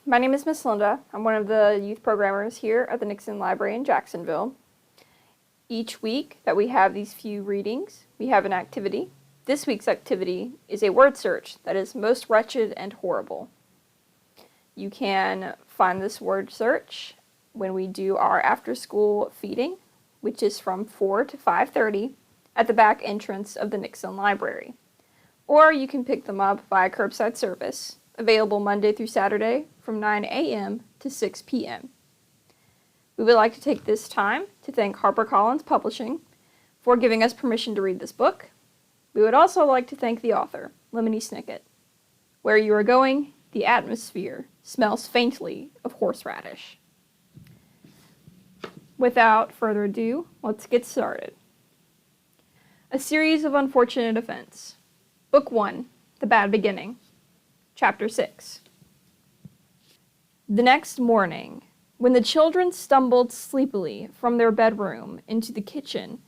My name is Miss Linda. I'm one of the youth programmers here at the Nixon Library in Jacksonville. Each week that we have these few readings, we have an activity. This week's activity is a word search that is most wretched and horrible. You can find this word search when we do our after-school feeding, which is from 4 to 5:30 at the back entrance of the Nixon Library. Or you can pick them up via curbside service, available Monday through Saturday from 9 a.m. to 6 p.m. We would like to take this time to thank HarperCollins Publishing for giving us permission to read this book. We would also like to thank the author, Lemony Snicket. Where you are going, the atmosphere smells faintly of horseradish. Without further ado, let's get started. A series of unfortunate events. Book 1, The Bad Beginning. Chapter 6. The next morning, when the children stumbled sleepily from their bedroom into the kitchen,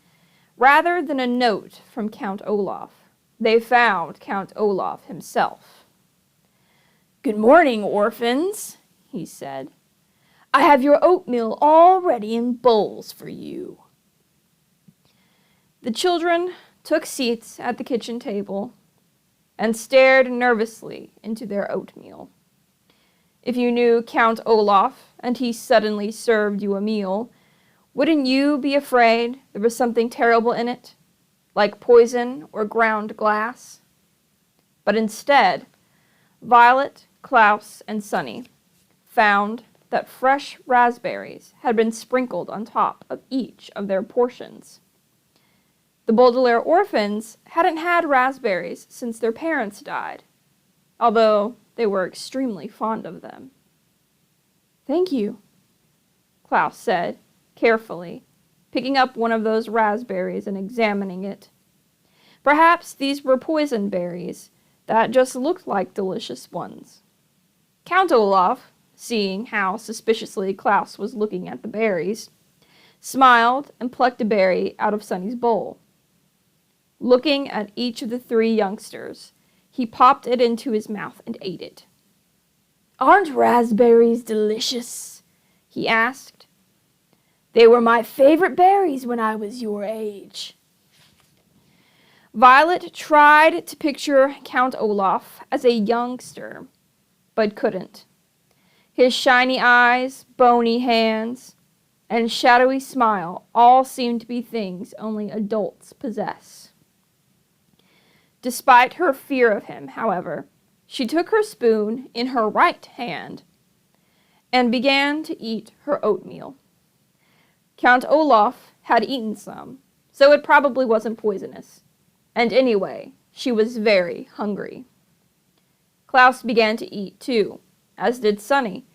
rather than a note from Count Olaf, they found Count Olaf himself. "Good morning, orphans," he said. "I have your oatmeal all ready in bowls for you." The children took seats at the kitchen table and stared nervously into their oatmeal. If you knew Count Olaf and he suddenly served you a meal, wouldn't you be afraid there was something terrible in it, like poison or ground glass? But instead, Violet, Klaus, and Sunny found that fresh raspberries had been sprinkled on top of each of their portions. The Baudelaire orphans hadn't had raspberries since their parents died, although they were extremely fond of them. "Thank you," Klaus said, carefully, picking up one of those raspberries and examining it. Perhaps these were poison berries that just looked like delicious ones. Count Olaf, seeing how suspiciously Klaus was looking at the berries, smiled and plucked a berry out of Sunny's bowl. Looking at each of the three youngsters, he popped it into his mouth and ate it. "Aren't raspberries delicious?" he asked. "They were my favorite berries when I was your age." Violet tried to picture Count Olaf as a youngster, but couldn't. His shiny eyes, bony hands, and shadowy smile all seemed to be things only adults possess. Despite her fear of him, however, she took her spoon in her right hand and began to eat her oatmeal. Count Olaf had eaten some, so it probably wasn't poisonous. And anyway, she was very hungry. Klaus began to eat too, as did Sunny,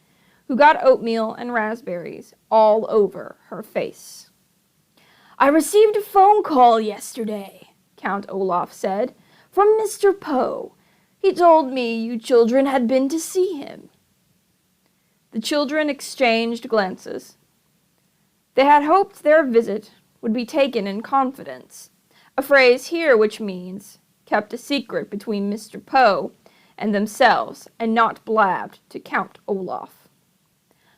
who got oatmeal and raspberries all over her face. "I received a phone call yesterday," Count Olaf said, "from Mr. Poe. He told me you children had been to see him." The children exchanged glances. They had hoped their visit would be taken in confidence, a phrase here which means kept a secret between Mr. Poe and themselves and not blabbed to Count Olaf.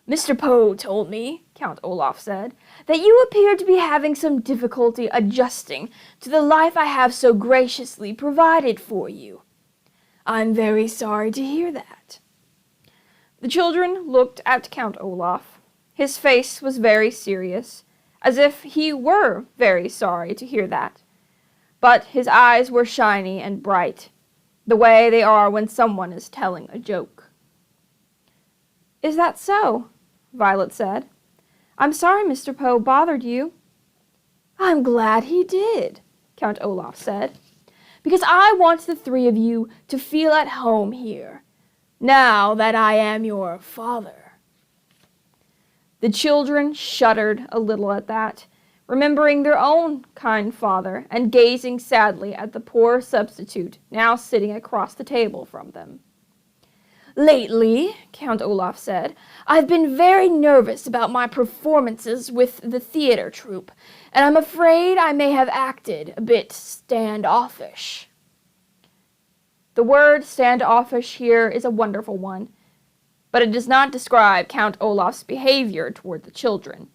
"Mr. Poe told me," Count Olaf said, "that you appeared to be having some difficulty adjusting to the life I have so graciously provided for you. I'm very sorry to hear that." The children looked at Count Olaf. His face was very serious, as if he were very sorry to hear that. But his eyes were shiny and bright, the way they are when someone is telling a joke. "Is that so?" Violet said. "I'm sorry Mr. Poe bothered you." "I'm glad he did," Count Olaf said, "because I want the three of you to feel at home here, now that I am your father." The children shuddered a little at that, remembering their own kind father and gazing sadly at the poor substitute now sitting across the table from them. "Lately," Count Olaf said, "I've been very nervous about my performances with the theater troupe, and I'm afraid I may have acted a bit standoffish." The word standoffish here is a wonderful one. but it does not describe Count Olaf's behavior toward the children.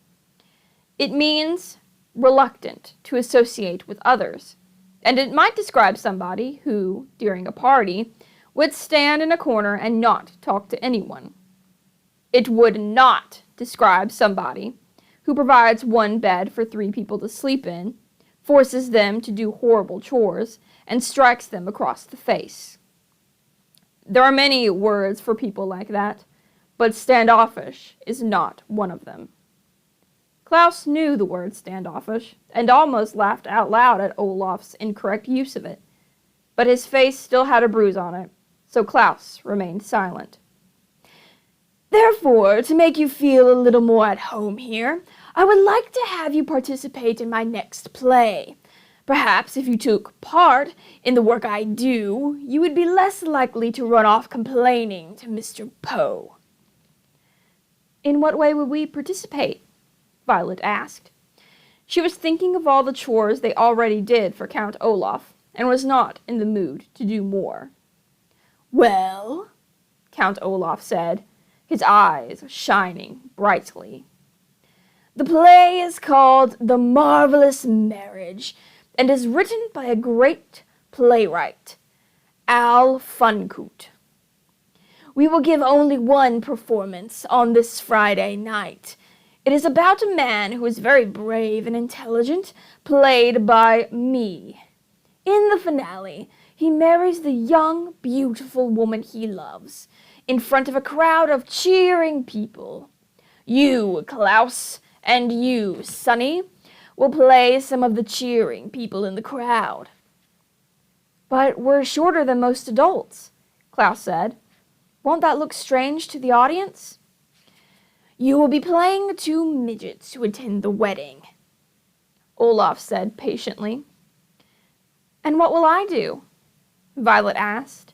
It means reluctant to associate with others, and it might describe somebody who, during a party, would stand in a corner and not talk to anyone. It would not describe somebody who provides one bed for 3 people to sleep in, forces them to do horrible chores, and strikes them across the face. There are many words for people like that, but standoffish is not one of them. Klaus knew the word standoffish, and almost laughed out loud at Olaf's incorrect use of it, but his face still had a bruise on it, so Klaus remained silent. Therefore, to make you feel a little more at home here, I would like to have you participate in my next play. Perhaps if you took part in the work I do, you would be less likely to run off complaining to Mr. Poe. In what way would we participate? Violet asked. She was thinking of all the chores they already did for Count Olaf, and was not in the mood to do more. Well, Count Olaf said, his eyes shining brightly. The play is called The Marvelous Marriage, and is written by a great playwright, Al Funcoot. We will give only one performance on this Friday night. It is about a man who is very brave and intelligent, played by me. In the finale, he marries the young, beautiful woman he loves, in front of a crowd of cheering people. You, Klaus, and you, Sonny, will play some of the cheering people in the crowd. But we're shorter than most adults, Klaus said. Won't that look strange to the audience? You will be playing 2 midgets who attend the wedding, Olaf said patiently. And what will I do? Violet asked.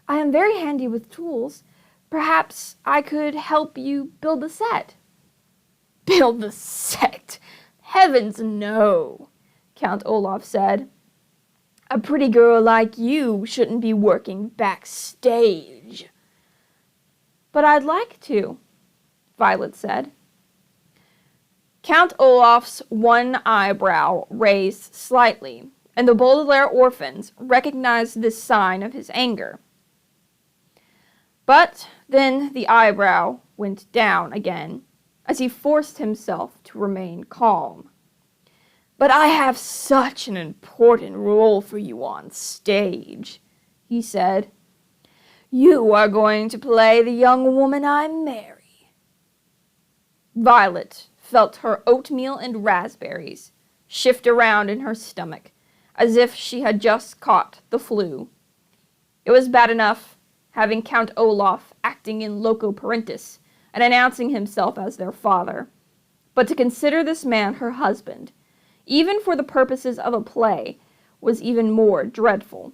I am very handy with tools. Perhaps I could help you build the set. Build the set? Heavens no, Count Olaf said. A pretty girl like you shouldn't be working backstage. But I'd like to, Violet said. Count Olaf's one eyebrow raised slightly, and the Baudelaire orphans recognized this sign of his anger. But then the eyebrow went down again, as he forced himself to remain calm. But I have such an important role for you on stage, he said. You are going to play the young woman I marry. Violet felt her oatmeal and raspberries shift around in her stomach, as if she had just caught the flu. It was bad enough having Count Olaf acting in loco parentis and announcing himself as their father, but to consider this man her husband, even for the purposes of a play, was even more dreadful.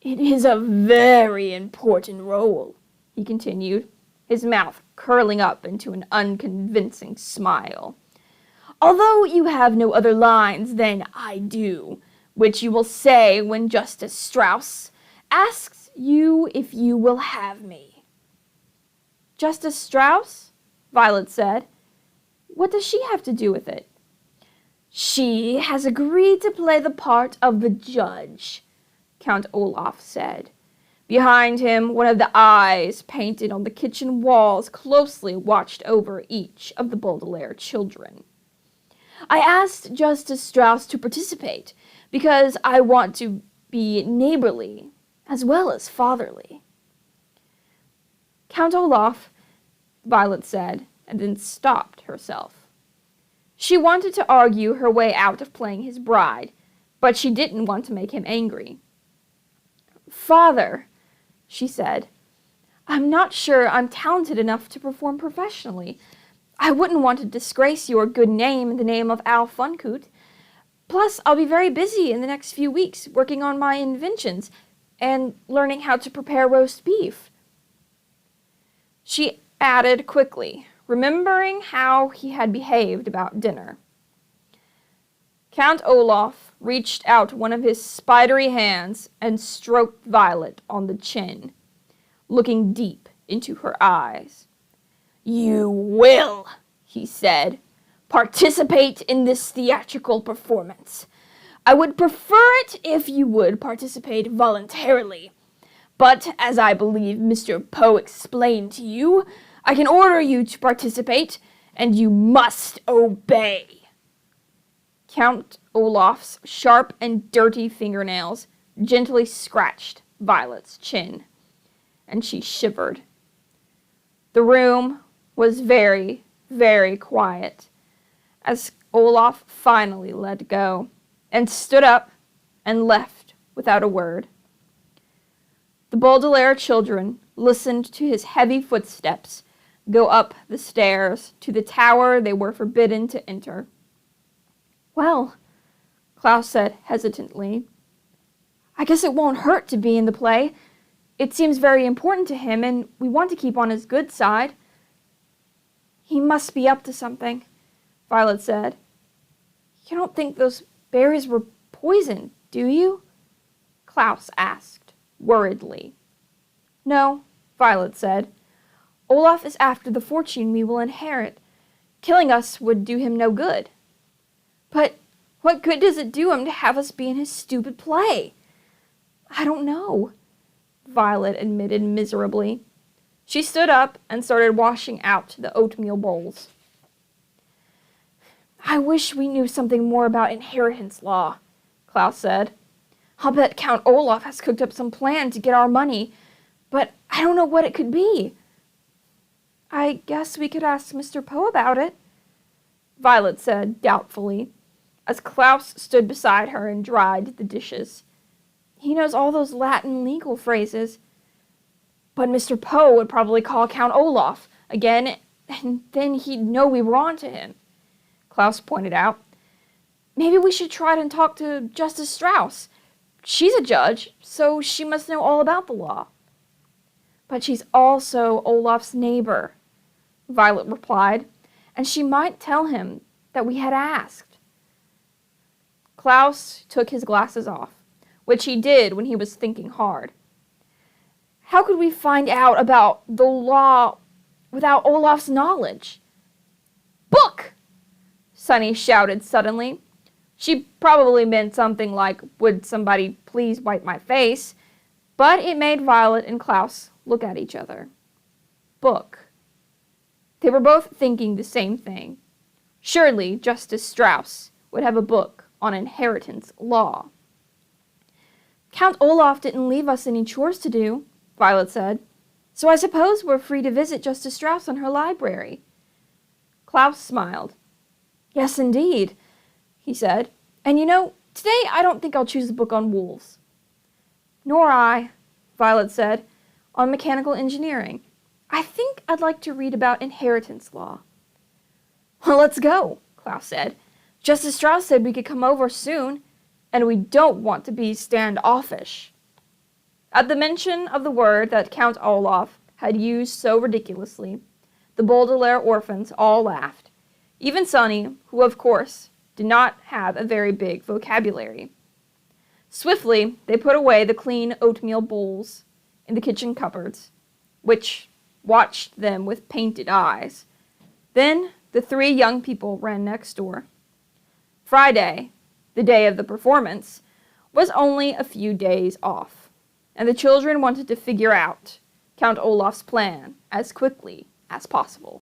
It is a very important role, he continued, his mouth curling up into an unconvincing smile. Although you have no other lines than I do, which you will say when Justice Strauss asks you if you will have me. Justice Strauss? Violet said. What does she have to do with it? She has agreed to play the part of the judge, Count Olaf said. Behind him, one of the eyes painted on the kitchen walls closely watched over each of the Baudelaire children. I asked Justice Strauss to participate because I want to be neighborly as well as fatherly. Count Olaf, Violet said, and then stopped herself. She wanted to argue her way out of playing his bride, but she didn't want to make him angry. Father, she said, I'm not sure I'm talented enough to perform professionally. I wouldn't want to disgrace your good name in the name of Al Funcoot. Plus, I'll be very busy in the next few weeks working on my inventions and learning how to prepare roast beef. She added quickly, remembering how he had behaved about dinner. Count Olaf reached out one of his spidery hands and stroked Violet on the chin, looking deep into her eyes. "You will," he said, "participate in this theatrical performance. I would prefer it if you would participate voluntarily. But as I believe Mr. Poe explained to you, I can order you to participate, and you must obey." Count Olaf's sharp and dirty fingernails gently scratched Violet's chin, and she shivered. The room was very, very quiet as Olaf finally let go and stood up and left without a word. The Baudelaire children listened to his heavy footsteps go up the stairs to the tower they were forbidden to enter. "Well," Klaus said hesitantly, "I guess it won't hurt to be in the play. It seems very important to him, and we want to keep on his good side." "He must be up to something," Violet said. "You don't think those berries were poisoned, do you?" Klaus asked, worriedly. "No," Violet said. "Olaf is after the fortune we will inherit. Killing us would do him no good." "But what good does it do him to have us be in his stupid play?" "I don't know," Violet admitted miserably. She stood up and started washing out the oatmeal bowls. "I wish we knew something more about inheritance law," Klaus said. "I'll bet Count Olaf has cooked up some plan to get our money, but I don't know what it could be." "I guess we could ask Mr. Poe about it," Violet said doubtfully, as Klaus stood beside her and dried the dishes. "He knows all those Latin legal phrases." "But Mr. Poe would probably call Count Olaf again, and then he'd know we were on to him," Klaus pointed out. "Maybe we should try to talk to Justice Strauss. She's a judge, so she must know all about the law." "But she's also Olaf's neighbor," Violet replied, "and she might tell him that we had asked." Klaus took his glasses off, which he did when he was thinking hard. "How could we find out about the law without Olaf's knowledge?" "Book!" Sunny shouted suddenly. She probably meant something like, "Would somebody please wipe my face?" But it made Violet and Klaus look at each other. Book. They were both thinking the same thing. Surely Justice Strauss would have a book on inheritance law. "Count Olaf didn't leave us any chores to do," Violet said, "so I suppose we're free to visit Justice Strauss in her library." Klaus smiled. "Yes, indeed," he said. "And today I don't think I'll choose a book on wolves." "Nor I," Violet said, "on mechanical engineering. I think I'd like to read about inheritance law." "Well, let's go," Klaus said. "Justice Strauss said we could come over soon, and we don't want to be standoffish." At the mention of the word that Count Olaf had used so ridiculously, the Baudelaire orphans all laughed, even Sunny, who of course did not have a very big vocabulary. Swiftly, they put away the clean oatmeal bowls in the kitchen cupboards, which watched them with painted eyes. Then the three young people ran next door. Friday, the day of the performance, was only a few days off, and the children wanted to figure out Count Olaf's plan as quickly as possible.